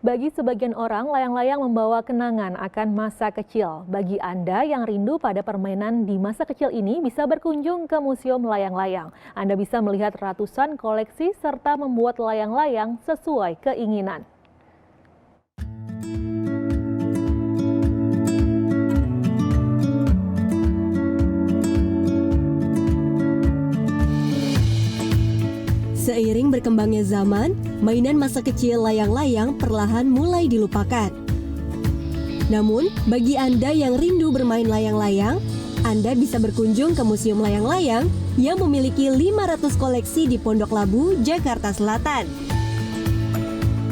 Bagi sebagian orang, layang-layang membawa kenangan akan masa kecil. Bagi Anda yang rindu pada permainan di masa kecil ini, bisa berkunjung ke Museum Layang-Layang. Anda bisa melihat ratusan koleksi serta membuat layang-layang sesuai keinginan. Seiring berkembangnya zaman, mainan masa kecil layang-layang perlahan mulai dilupakan. Namun, bagi Anda yang rindu bermain layang-layang, Anda bisa berkunjung ke Museum Layang-Layang yang memiliki 500 koleksi di Pondok Labu, Jakarta Selatan.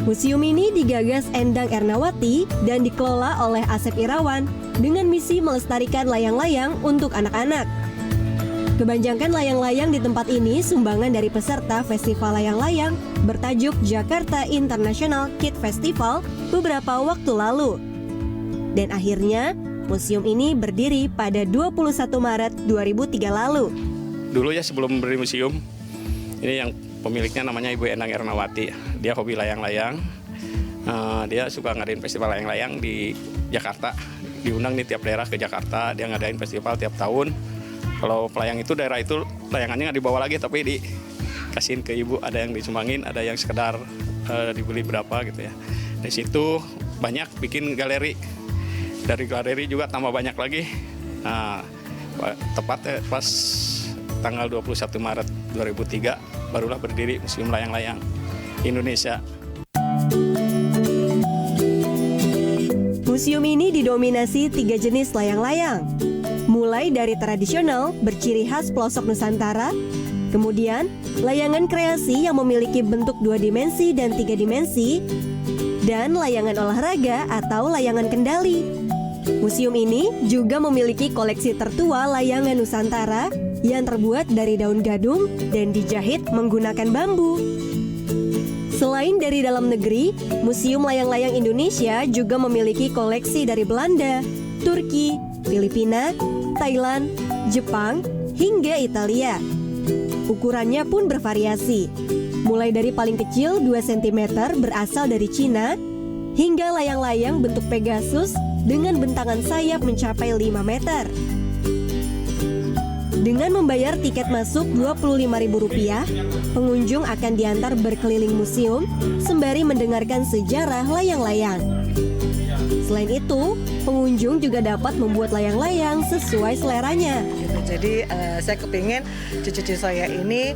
Museum ini digagas Endang Ernawati dan dikelola oleh Asep Irawan dengan misi melestarikan layang-layang untuk anak-anak. Kebanyakan layang-layang di tempat ini sumbangan dari peserta Festival Layang-Layang bertajuk Jakarta International Kid Festival beberapa waktu lalu. Dan akhirnya, museum ini berdiri pada 21 Maret 2003 lalu. Dulu ya sebelum berdiri museum, ini yang pemiliknya namanya Ibu Endang Ernawati. Dia hobi layang-layang, dia suka ngadain festival layang-layang di Jakarta. Diundang nih tiap daerah ke Jakarta, dia ngadain festival tiap tahun. Kalau pelayang itu daerah itu layangannya nggak dibawa lagi tapi dikasihin ke ibu, ada yang disumbangin, ada yang sekedar dibeli berapa gitu ya. Dari situ banyak bikin galeri, dari galeri juga tambah banyak lagi. Nah, tepatnya pas tanggal 21 Maret 2003 barulah berdiri Museum Layang-Layang Indonesia. Museum ini didominasi 3 jenis layang-layang. Mulai dari tradisional berciri khas pelosok Nusantara, kemudian layangan kreasi yang memiliki bentuk 2 dimensi dan 3 dimensi, dan layangan olahraga atau layangan kendali. Museum ini juga memiliki koleksi tertua layangan Nusantara yang terbuat dari daun gadung dan dijahit menggunakan bambu. Selain dari dalam negeri, Museum Layang-Layang Indonesia juga memiliki koleksi dari Belanda, Turki, Filipina, Thailand, Jepang, hingga Italia. Ukurannya pun bervariasi, mulai dari paling kecil 2 cm berasal dari Cina, hingga layang-layang bentuk Pegasus dengan bentangan sayap mencapai 5 meter. Dengan membayar tiket masuk Rp25.000, pengunjung akan diantar berkeliling museum sembari mendengarkan sejarah layang-layang. Selain itu, pengunjung juga dapat membuat layang-layang sesuai seleranya. Jadi saya kepingin cucu-cucu saya ini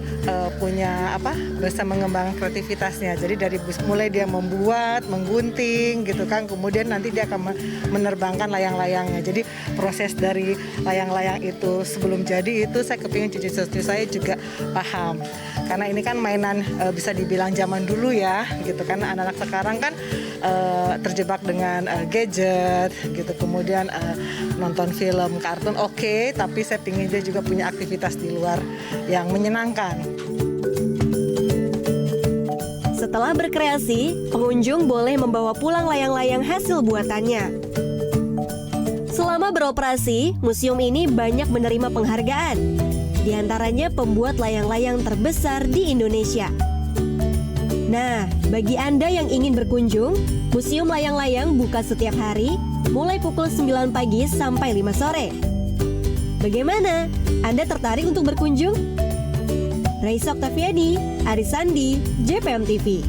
bisa mengembangkan kreativitasnya. Jadi dari mulai dia membuat, menggunting gitu kan, kemudian nanti dia akan menerbangkan layang-layangnya. Jadi proses dari layang-layang itu sebelum jadi itu saya kepingin cucu-cucu saya juga paham. Karena ini kan mainan bisa dibilang zaman dulu ya, gitu kan. Anak-anak sekarang kan terjebak dengan gadget gitu, kemudian nonton film kartun oke, tapi saya ingin dia juga punya aktivitas di luar yang menyenangkan. Setelah berkreasi, pengunjung boleh membawa pulang layang-layang hasil buatannya. Selama beroperasi, museum ini banyak menerima penghargaan. Di antaranya pembuat layang-layang terbesar di Indonesia. Nah, bagi Anda yang ingin berkunjung, Museum Layang-Layang buka setiap hari, mulai pukul 9 pagi sampai 5 sore. Bagaimana? Anda tertarik untuk berkunjung? Raisa Oktaviani, Aris Sandi, JPM TV.